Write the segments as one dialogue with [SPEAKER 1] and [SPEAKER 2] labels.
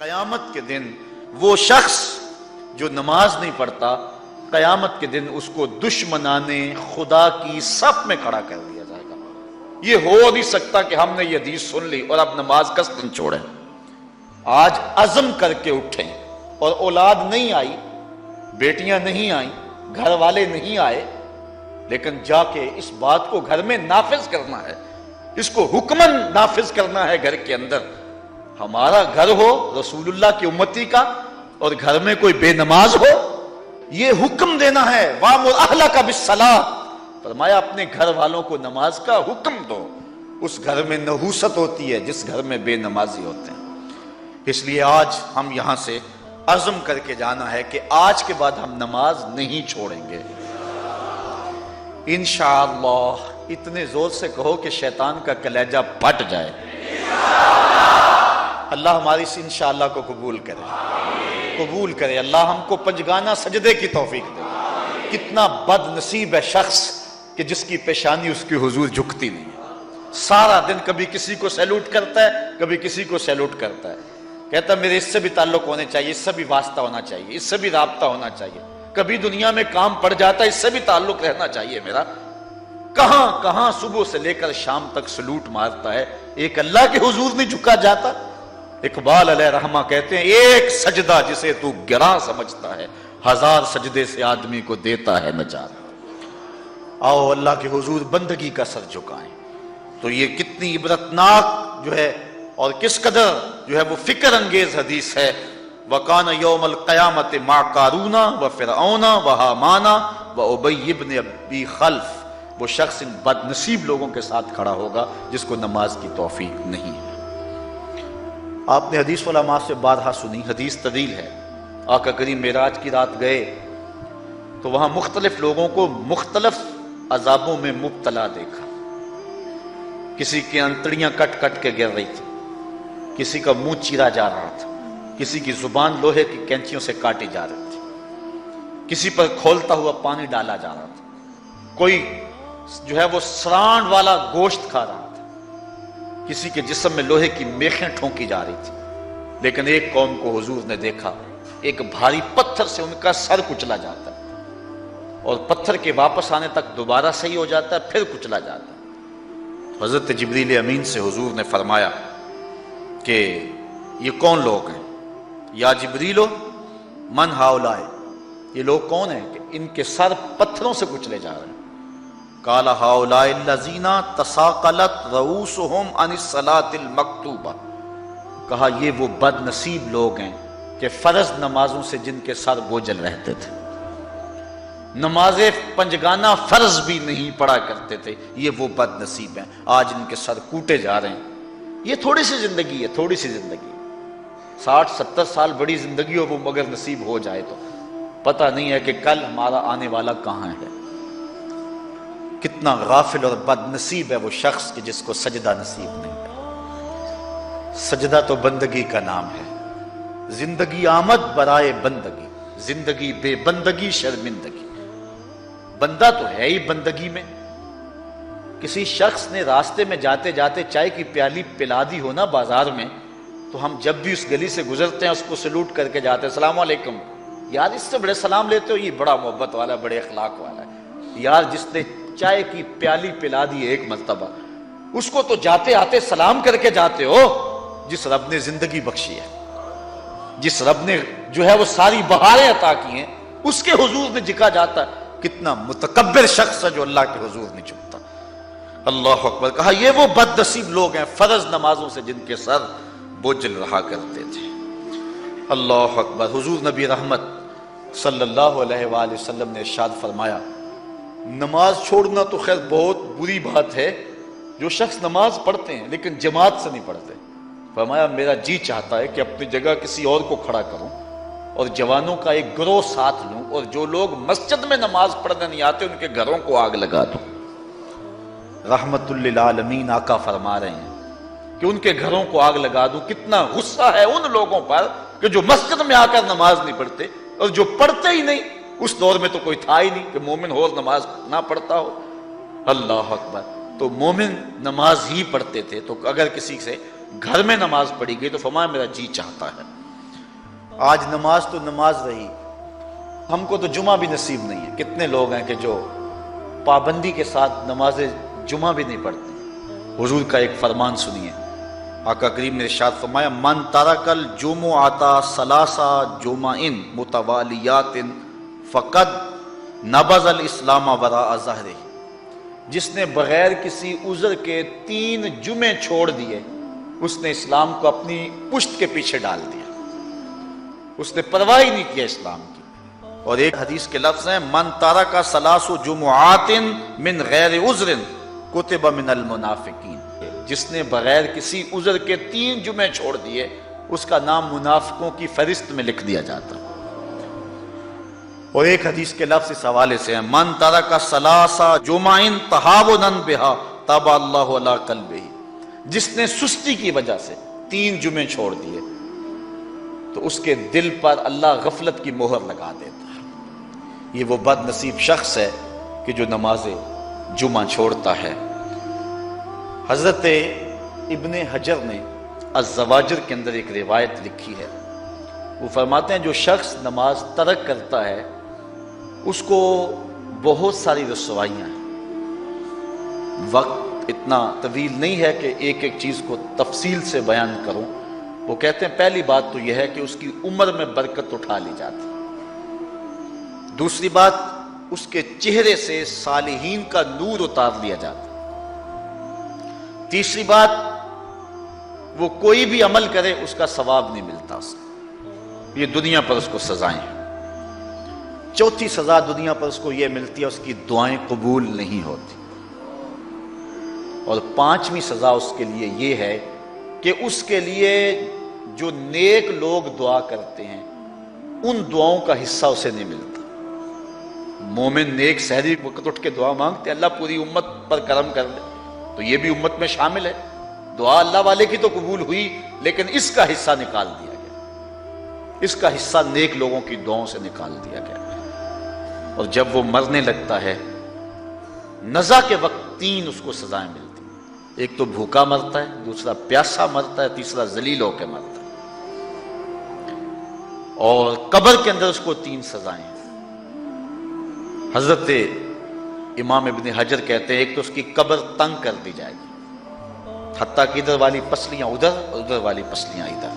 [SPEAKER 1] قیامت کے دن وہ شخص جو نماز نہیں پڑھتا، قیامت کے دن اس کو دشمنان خدا کی صف میں کھڑا کر دیا جائے گا۔ یہ ہو نہیں سکتا کہ ہم نے یہ حدیث سن لی اور اب نماز قصدن چھوڑیں۔ آج عزم کر کے اٹھیں، اور اولاد نہیں آئی، بیٹیاں نہیں آئیں، گھر والے نہیں آئے، لیکن جا کے اس بات کو گھر میں نافذ کرنا ہے، اس کو حکمن نافذ کرنا ہے گھر کے اندر۔ ہمارا گھر ہو رسول اللہ کی امتی کا اور گھر میں کوئی بے نماز ہو، یہ حکم دینا ہے، وَأْمُرْ أَهْلَكَ بِالصَّلَاةِ، فرمایا اپنے گھر والوں کو نماز کا حکم دو۔ اس گھر میں نحوست ہوتی ہے جس گھر میں بے نمازی ہوتے ہیں۔ اس لیے آج ہم یہاں سے عزم کر کے جانا ہے کہ آج کے بعد ہم نماز نہیں چھوڑیں گے انشاءاللہ۔ اتنے زور سے کہو کہ شیطان کا کلیجہ پھٹ جائے۔ اللہ ہماری اس انشاءاللہ کو قبول کرے، قبول کرے۔ اللہ ہم کو پنجگانہ سجدے کی توفیق دے۔ کتنا بد نصیب ہے شخص کہ جس کی پیشانی اس کی حضور جھکتی نہیں ہے، سارا دن کبھی کسی کو سیلوٹ کرتا ہے، کبھی کسی کو سیلوٹ کرتا ہے، کہتا ہے میرے اس سے بھی تعلق ہونے چاہیے، اس سے بھی واسطہ ہونا چاہیے، اس سے بھی رابطہ ہونا چاہیے، کبھی دنیا میں کام پڑ جاتا ہے، اس سے بھی تعلق رہنا چاہیے میرا۔ کہاں کہاں صبح سے لے کر شام تک سلوٹ مارتا ہے، ایک اللہ کے حضور نہیں جھکا جاتا۔ اقبال علیہ رحمہ کہتے ہیں ایک سجدہ جسے تو گراں سمجھتا ہے، ہزار سجدے سے آدمی کو دیتا ہے نجات۔ آؤ اللہ کے حضور بندگی کا سر جھکائیں۔ تو یہ کتنی عبرتناک جو ہے اور کس قدر جو ہے وہ فکر انگیز حدیث ہے۔ وَقَانَ يَوْمَ الْقِيَامَةِ مَعَ قَارُونَ وَفِرْعَوْنَ وَحَامَانَ وَأُبَيِّ بْنِ أَبِي خَلْفَ، وہ شخص ان بد نصیب لوگوں کے ساتھ کھڑا ہوگا جس کو نماز کی توفیق نہیں ہے۔ آپ نے حدیث علماء سے بارہا سنی، حدیث طویل ہے۔ آقا کریم معراج کی رات گئے تو وہاں مختلف لوگوں کو مختلف عذابوں میں مبتلا دیکھا۔ کسی کی انتڑیاں کٹ کٹ کے گر رہی تھی، کسی کا منہ چیرا جا رہا تھا، کسی کی زبان لوہے کی کینچیوں سے کاٹی جا رہی تھی، کسی پر کھولتا ہوا پانی ڈالا جا رہا تھا، کوئی جو ہے وہ سرانڈ والا گوشت کھا رہا تھا، کسی کے جسم میں لوہے کی میخیں ٹھونکی جا رہی تھی۔ لیکن ایک قوم کو حضور نے دیکھا، ایک بھاری پتھر سے ان کا سر کچلا جاتا ہے، اور پتھر کے واپس آنے تک دوبارہ صحیح ہو جاتا ہے، پھر کچلا جاتا ہے۔ حضرت جبریل امین سے حضور نے فرمایا کہ یہ کون لوگ ہیں؟ یا جبریلو من ہاؤلائے، یہ لوگ کون ہیں کہ ان کے سر پتھروں سے کچلے جا رہے ہیں؟ قال ہاؤلائے الذین تثاقلت رؤوسہم عن الصلاۃ المکتوبہ، کہا یہ وہ بد نصیب لوگ ہیں کہ فرض نمازوں سے جن کے سر بوجھل رہتے تھے، نماز پنجگانہ فرض بھی نہیں پڑھا کرتے تھے، یہ وہ بد نصیب ہیں، آج ان کے سر کوٹے جا رہے ہیں۔ یہ تھوڑی سی زندگی ہے، تھوڑی سی زندگی ہے، 60-70 سال بڑی زندگی ہو وہ مگر نصیب ہو جائے تو پتہ نہیں ہے کہ کل ہمارا آنے والا کہاں ہے۔ کتنا غافل اور بد نصیب ہے وہ شخص کہ جس کو سجدہ نصیب نہیں ہے۔ سجدہ تو بندگی کا نام ہے۔ زندگی آمد برائے بندگی، زندگی بے بندگی شرمندگی۔ بندہ تو ہے ہی بندگی میں۔ کسی شخص نے راستے میں جاتے جاتے چائے کی پیالی پلا دی ہو نا بازار میں، تو ہم جب بھی اس گلی سے گزرتے ہیں اس کو سلوٹ کر کے جاتے ہیں، السلام علیکم۔ یار اس سے بڑے سلام لیتے ہو، یہ بڑا محبت والا ہے، بڑے اخلاق والا ہے۔ یار جس نے چائے کی پیالی پلا دی ایک مرتبہ، اس کو تو جاتے آتے سلام کر کے جاتے ہو۔ جس رب نے زندگی بخشی ہے، جس رب نے جو ہے وہ ساری بہاریں عطا کی ہیں، اس کے حضور میں جھکا جاتا ہے۔ کتنا متکبر شخص ہے جو اللہ کے حضور نہیں جھکتا۔ اللہ اکبر۔ کہا یہ وہ بد نصیب لوگ ہیں فرض نمازوں سے جن کے سر بوجھل رہا کرتے تھے۔ اللہ اکبر۔ حضور نبی رحمت صلی اللہ علیہ وآلہ وسلم نے ارشاد فرمایا، نماز چھوڑنا تو خیر بہت بری بات ہے، جو شخص نماز پڑھتے ہیں لیکن جماعت سے نہیں پڑھتے، فرمایا میرا جی چاہتا ہے کہ اپنی جگہ کسی اور کو کھڑا کروں اور جوانوں کا ایک گروہ ساتھ لوں، اور جو لوگ مسجد میں نماز پڑھنے نہیں آتے ان کے گھروں کو آگ لگا دوں۔ رحمت للعالمین آقا فرما رہے ہیں کہ ان کے گھروں کو آگ لگا دوں۔ کتنا غصہ ہے ان لوگوں پر کہ جو مسجد میں آ کر نماز نہیں پڑھتے، اور جو پڑھتے ہی نہیں، اس دور میں تو کوئی تھا ہی نہیں کہ مومن ہو اور نماز نہ پڑھتا ہو۔ اللہ اکبر۔ تو مومن نماز ہی پڑھتے تھے، تو اگر کسی سے گھر میں نماز پڑھی گئی تو فرمایا میرا جی چاہتا ہے آج نماز تو نماز رہی، ہم کو تو جمعہ بھی نصیب نہیں ہے۔ کتنے لوگ ہیں کہ جو پابندی کے ساتھ نماز جمعہ بھی نہیں پڑھتے۔ حضور کا ایک فرمان سنیے، آقا کریم نے ارشاد فرمایا من ترک الجمعۃ ثلاث جمع متوالیات فقد نبذ الاسلام وراء ظہرہ، جس نے بغیر کسی عذر کے 3 جمعے چھوڑ دیے، اس نے اسلام کو اپنی پشت کے پیچھے ڈال دیا، اس نے پرواہ ہی نہیں کیا اسلام کی۔ اور ایک حدیث کے لفظ ہیں من ترک ثلاث جمعات من غیر عذر کتب من المنافقین، جس نے بغیر کسی عذر کے 3 جمعے چھوڑ دیے، اس کا نام منافقوں کی فہرست میں لکھ دیا جاتا۔ اور ایک حدیث کے لفظ اس حوالے سے ہیں من ترک ثلاث جمع تہاونا بہا طبع اللہ علی قلبہ، جس نے سستی کی وجہ سے 3 جمعے چھوڑ دیے تو اس کے دل پر اللہ غفلت کی مہر لگا دیتا ہے۔ یہ وہ بد نصیب شخص ہے کہ جو نماز جمعہ چھوڑتا ہے۔ حضرت ابن حجر نے الزواجر کے اندر ایک روایت لکھی ہے، وہ فرماتے ہیں جو شخص نماز ترک کرتا ہے اس کو بہت ساری رسوائیاں ہیں۔ وقت اتنا طویل نہیں ہے کہ ایک ایک چیز کو تفصیل سے بیان کروں۔ وہ کہتے ہیں پہلی بات تو یہ ہے کہ اس کی عمر میں برکت اٹھا لی جاتی، دوسری بات اس کے چہرے سے صالحین کا نور اتار لیا جاتا، تیسری بات وہ کوئی بھی عمل کرے اس کا ثواب نہیں ملتا اس کو، یہ دنیا پر اس کو سزائیں ہیں۔ چوتھی سزا دنیا پر اس کو یہ ملتی ہے اس کی دعائیں قبول نہیں ہوتی، اور 5ویں سزا اس کے لیے یہ ہے کہ اس کے لیے جو نیک لوگ دعا کرتے ہیں ان دعاؤں کا حصہ اسے نہیں ملتا۔ مومن نیک سحری وقت اٹھ کے دعا مانگتے اللہ پوری امت پر کرم کر دے، تو یہ بھی امت میں شامل ہے، دعا اللہ والے کی تو قبول ہوئی لیکن اس کا حصہ نکال دیا گیا، اس کا حصہ نیک لوگوں کی دعاؤں سے نکال دیا گیا۔ اور جب وہ مرنے لگتا ہے نزا کے وقت 3 اس کو سزائیں ملتی ہیں، ایک تو بھوکا مرتا ہے، دوسرا پیاسا مرتا ہے، تیسرا ذلیل ہو کے مرتا ہے، اور قبر کے اندر اس کو 3 سزائیں ہیں۔ حضرت امام ابن حجر کہتے ہیں ایک تو اس کی قبر تنگ کر دی جائے گی، حتیٰ کہ ادھر والی پسلیاں ادھر اور ادھر والی پسلیاں ادھر۔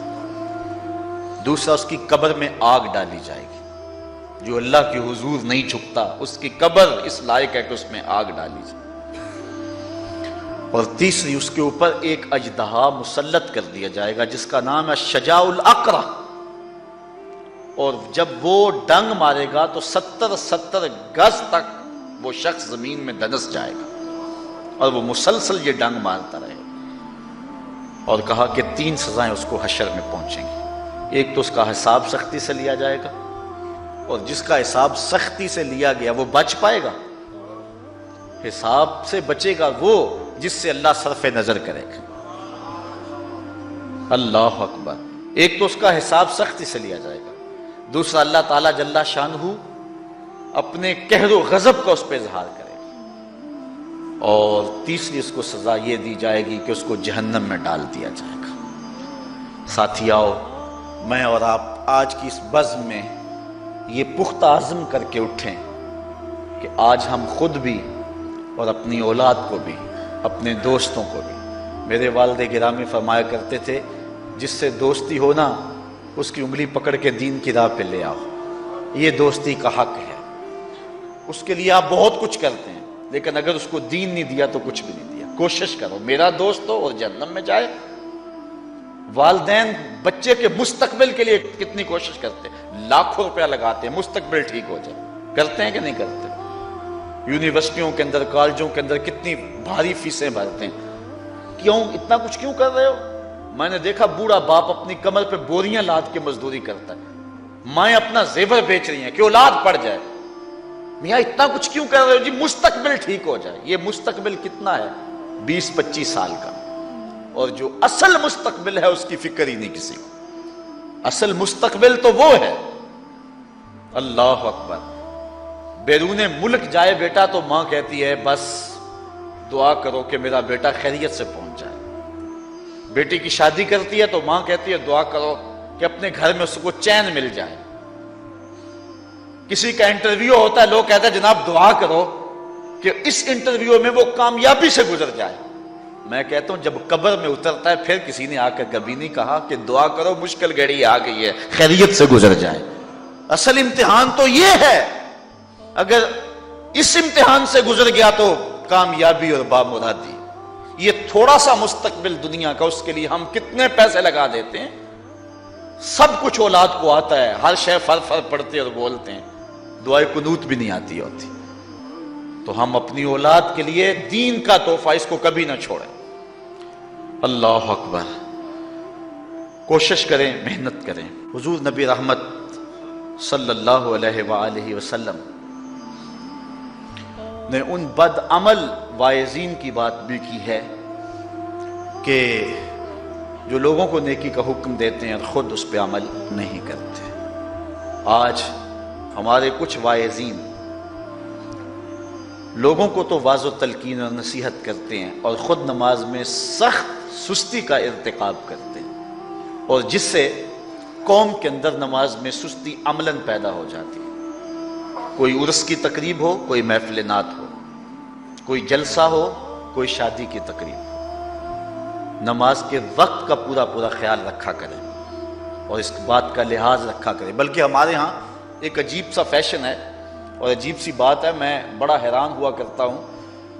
[SPEAKER 1] دوسرا اس کی قبر میں آگ ڈالی جائے گی، جو اللہ کے حضور نہیں جھکتا اس کی قبر اس لائق ہے کہ اس میں آگ ڈالی جائے۔ اور تیسری اس کے اوپر ایک اژدہا مسلط کر دیا جائے گا جس کا نام ہے شجاع الاقرع، اور جب وہ ڈنگ مارے گا تو 70 گز تک وہ شخص زمین میں دنس جائے گا، اور وہ مسلسل یہ ڈنگ مارتا رہے گا۔ اور کہا کہ 3 سزائیں اس کو حشر میں پہنچیں گی، ایک تو اس کا حساب سختی سے لیا جائے گا، اور جس کا حساب سختی سے لیا گیا وہ بچ پائے گا، حساب سے بچے گا وہ جس سے اللہ صرف نظر کرے گا۔ اللہ اکبر۔ ایک تو اس کا حساب سختی سے لیا جائے گا، دوسرا اللہ تعالیٰ جل شانہ اپنے قہر و غضب کا اس پہ اظہار کرے گا، اور تیسری اس کو سزا یہ دی جائے گی کہ اس کو جہنم میں ڈال دیا جائے گا۔ ساتھیاؤ، میں اور آپ آج کی اس بزم میں یہ پختہ عزم کر کے اٹھیں کہ آج ہم خود بھی اور اپنی اولاد کو بھی، اپنے دوستوں کو بھی، میرے والد گرامی فرمایا کرتے تھے جس سے دوستی ہونا اس کی انگلی پکڑ کے دین کی راہ پہ لے آؤ، یہ دوستی کا حق ہے۔ اس کے لیے آپ بہت کچھ کرتے ہیں لیکن اگر اس کو دین نہیں دیا تو کچھ بھی نہیں دیا۔ کوشش کرو میرا دوست ہو اور جہنم میں جائے۔ والدین بچے کے مستقبل کے لیے کتنی کوشش کرتے ہیں، لاکھوں روپیہ لگاتے ہیں مستقبل ٹھیک ہو جائے، کرتے ہیں کہ نہیں کرتے؟ یونیورسٹیوں کے اندر، کالجوں کے اندر کتنی بھاری فیسیں بھرتے ہیں، کیوں اتنا کچھ کیوں کر رہے ہو؟ میں نے دیکھا بوڑھا باپ اپنی کمر پہ بوریاں لاد کے مزدوری کرتا ہے، مائیں اپنا زیور بیچ رہی ہیں کہ اولاد پڑ جائے۔ میاں اتنا کچھ کیوں کر رہے ہو؟ جی مستقبل ٹھیک ہو جائے۔ یہ مستقبل کتنا ہے؟ 20-25 سال کا، اور جو اصل مستقبل ہے اس کی فکر ہی نہیں کسی کو۔ اصل مستقبل تو وہ ہے۔ اللہ اکبر۔ بیرون ملک جائے بیٹا تو ماں کہتی ہے بس دعا کرو کہ میرا بیٹا خیریت سے پہنچ جائے۔ بیٹی کی شادی کرتی ہے تو ماں کہتی ہے دعا کرو کہ اپنے گھر میں اس کو چین مل جائے. کسی کا انٹرویو ہوتا ہے، لوگ کہتے ہیں جناب دعا کرو کہ اس انٹرویو میں وہ کامیابی سے گزر جائے. میں کہتا ہوں جب قبر میں اترتا ہے پھر کسی نے آ کر کبھی نہیں کہا کہ دعا کرو مشکل گھڑی آ گئی ہے خیریت سے گزر جائے. اصل امتحان تو یہ ہے، اگر اس امتحان سے گزر گیا تو کامیابی اور بامرادی. یہ تھوڑا سا مستقبل دنیا کا، اس کے لیے ہم کتنے پیسے لگا دیتے ہیں. سب کچھ اولاد کو آتا ہے، ہر شے فر فر پڑھتے اور بولتے ہیں، دعائے قنوت بھی نہیں آتی ہوتی. تو ہم اپنی اولاد کے لیے دین کا تحفہ اس کو کبھی نہ چھوڑیں. اللہ اکبر. کوشش کریں، محنت کریں. حضور نبی رحمت صلی اللہ علیہ وآلہ وسلم نے ان بد عمل واعظین کی بات بھی کی ہے کہ جو لوگوں کو نیکی کا حکم دیتے ہیں اور خود اس پہ عمل نہیں کرتے. آج ہمارے کچھ واعظین لوگوں کو تو واعظ و تلقین اور نصیحت کرتے ہیں اور خود نماز میں سخت سستی کا ارتکاب کرتے ہیں، اور جس سے قوم کے اندر نماز میں سستی عملاً پیدا ہو جاتی ہے. کوئی عرس کی تقریب ہو، کوئی محفل نعت ہو، کوئی جلسہ ہو، کوئی شادی کی تقریب ہو، نماز کے وقت کا پورا پورا خیال رکھا کریں اور اس بات کا لحاظ رکھا کریں. بلکہ ہمارے ہاں ایک عجیب سا فیشن ہے اور عجیب سی بات ہے، میں بڑا حیران ہوا کرتا ہوں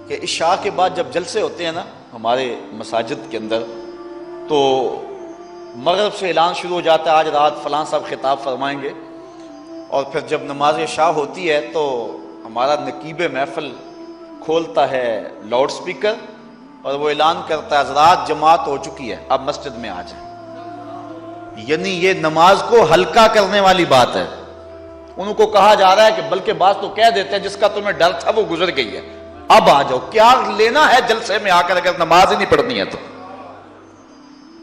[SPEAKER 1] کہ عشاء کے بعد جب جلسے ہوتے ہیں نا ہمارے مساجد کے اندر، تو مغرب سے اعلان شروع ہو جاتا ہے آج رات فلاں صاحب خطاب فرمائیں گے، اور پھر جب نماز عشاء ہوتی ہے تو ہمارا نقیب محفل کھولتا ہے لاؤڈ سپیکر اور وہ اعلان کرتا ہے حضرات جماعت ہو چکی ہے، اب مسجد میں آ جائیں. یعنی یہ نماز کو ہلکا کرنے والی بات ہے. ان کو کہا جا رہا ہے کہ بلکہ بعض تو کہہ دیتے ہیں جس کا تمہیں ڈر تھا وہ گزر گئی ہے، اب آ جاؤ. کیا لینا ہے جلسے میں آ کر اگر نماز ہی نہیں پڑھنی ہے تو؟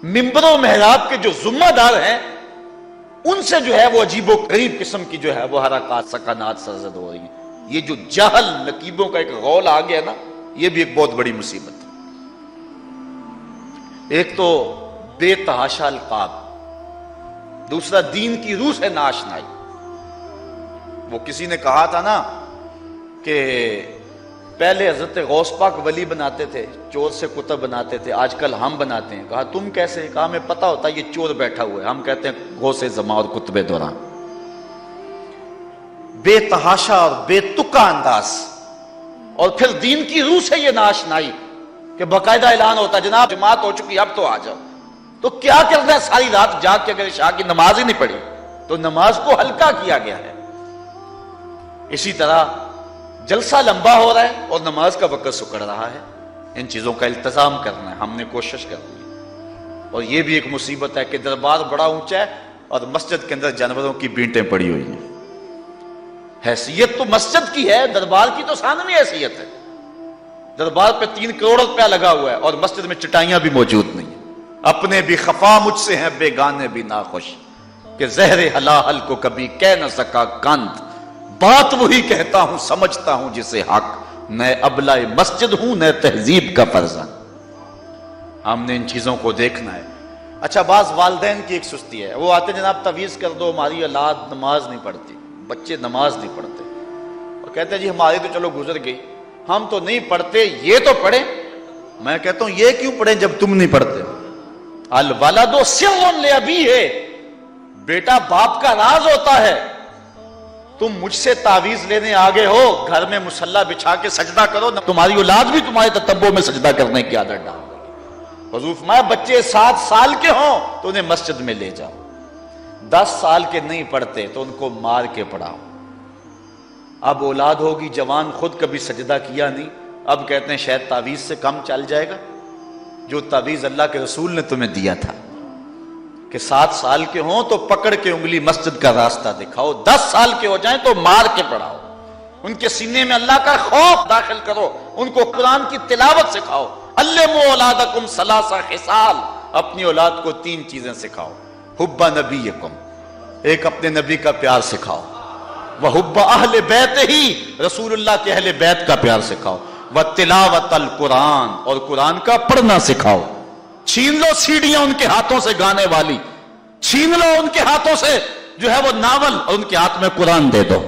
[SPEAKER 1] ممبر و محراب کے جو ذمہ دار ہیں ان سے جو ہے وہ عجیب و غریب قسم کی جو ہے وہ حرکات سکنات سرزد ہو رہی ہیں. یہ جو جہل نقیبوں کا ایک غول آ گیا نا، یہ بھی ایک بہت بڑی مصیبت ہے. ایک تو بے تحاشا القاب، دوسرا دین کی روح سے ناشنائی. وہ کسی نے کہا تھا نا کہ پہلے حضرت غوث پاک ولی بناتے تھے، چور سے کتب بناتے تھے، آج کل ہم بناتے ہیں. کہا تم کیسے؟ کہا ہمیں پتا ہوتا ہے یہ چور بیٹھا ہوا ہے، ہم کہتے ہیں غوث زماں اور کتب دوران. بے تحاشا اور بے تکا انداز، اور پھر دین کی روح سے یہ ناشنائی کہ باقاعدہ اعلان ہوتا ہے جناب جماعت ہو چکی اب تو آ جاؤ. تو کیا کرنا ہے ساری رات جاگ کے اگر عشاء کی نماز ہی نہیں پڑھی تو نماز کو ہلکا کیا گیا ہے. اسی طرح جلسہ لمبا ہو رہا ہے اور نماز کا وقت سکڑ رہا ہے. ان چیزوں کا التزام کرنا ہے، ہم نے کوشش کرنی ہے. اور یہ بھی ایک مصیبت ہے کہ دربار بڑا اونچا ہے اور مسجد کے اندر جانوروں کی بینٹیں پڑی ہوئی ہیں. حیثیت تو مسجد کی ہے، دربار کی تو ثانوی حیثیت ہے. دربار پہ 3 کروڑ روپیہ لگا ہوا ہے اور مسجد میں چٹائیاں بھی موجود نہیں ہیں. اپنے بھی خفا مجھ سے ہیں بیگانے بھی ناخوش، کہ زہر حلاحل کو کبھی کہہ نہ سکا کند، بات وہی کہتا ہوں سمجھتا ہوں جسے حق، نئے ابلہ مسجد ہوں نئے تہذیب کا فرزند. ہم نے ان چیزوں کو دیکھنا ہے. اچھا بعض والدین کی ایک سستی ہے، وہ آتے جناب تعویذ کر دو ہماری اولاد نماز نہیں پڑھتی، بچے نماز نہیں پڑھتے، اور کہتے ہیں جی ہماری تو چلو گزر گئی، ہم تو نہیں پڑھتے یہ تو پڑھیں. میں کہتا ہوں یہ کیوں پڑھیں جب تم نہیں پڑھتے؟ الولد سر لابیہ، بیٹا باپ کا راز ہوتا ہے. تم مجھ سے تعویذ لینے آگے ہو، گھر میں مصلی بچھا کے سجدہ کرو، تمہاری اولاد بھی تمہارے تتبع میں سجدہ کرنے کی عادت ڈال. حضور فرمایا بچے 7 سال کے ہوں تو انہیں مسجد میں لے جاؤ، 10 سال کے نہیں پڑھتے تو ان کو مار کے پڑھاؤ. اب اولاد ہوگی جوان، خود کبھی سجدہ کیا نہیں، اب کہتے ہیں شاید تعویذ سے کم چل جائے گا. جو تعویذ اللہ کے رسول نے تمہیں دیا تھا کہ 7 سال کے ہوں تو پکڑ کے انگلی مسجد کا راستہ دکھاؤ، 10 سال کے ہو جائیں تو مار کے پڑھاؤ، ان کے سینے میں اللہ کا خوف داخل کرو، ان کو قرآن کی تلاوت سکھاؤ. علموا اولادکم 3 خصال، اپنی اولاد کو 3 چیزیں سکھاؤ. حب نبیکم، ایک اپنے نبی کا پیار سکھاؤ، وحب اہل بیت ہی، رسول اللہ کے اہل بیت کا پیار سکھاؤ، وتلاوت القرآن، اور قرآن کا پڑھنا سکھاؤ. چھین لو سیڑھیاں ان کے ہاتھوں سے گانے والی، چھین لو ان کے ہاتھوں سے جو ہے وہ ناول اور ان کے ہاتھ میں قرآن دے دو۔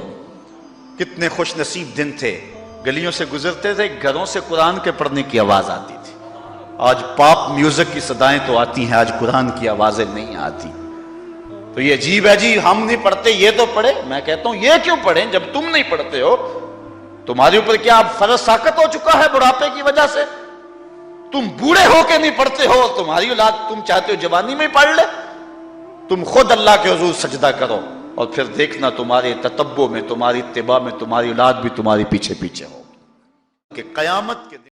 [SPEAKER 1] کتنے خوش نصیب دن تھے، گلیوں سے گزرتے تھے، گھروں سے قرآن کے پڑھنے کی آواز آتی تھی۔ آج پاپ میوزک کی صدائیں تو آتی ہیں، آج قرآن کی آوازیں نہیں آتی۔ تو یہ عجیب ہے جی، ہم نہیں پڑھتے یہ تو پڑھے۔ میں کہتا ہوں یہ کیوں پڑھیں جب تم نہیں پڑھتے ہو؟ تمہارے اوپر کیا اب فرض ساقط ہو چکا ہے بڑھاپے کی وجہ سے؟ تم بوڑھے ہو کے نہیں پڑھتے ہو، تمہاری اولاد تم چاہتے ہو جوانی میں پڑھ لے؟ تم خود اللہ کے حضور سجدہ کرو اور پھر دیکھنا تمہارے تتبع میں، تمہاری اتباع میں تمہاری اولاد بھی تمہاری پیچھے پیچھے ہو کہ قیامت کے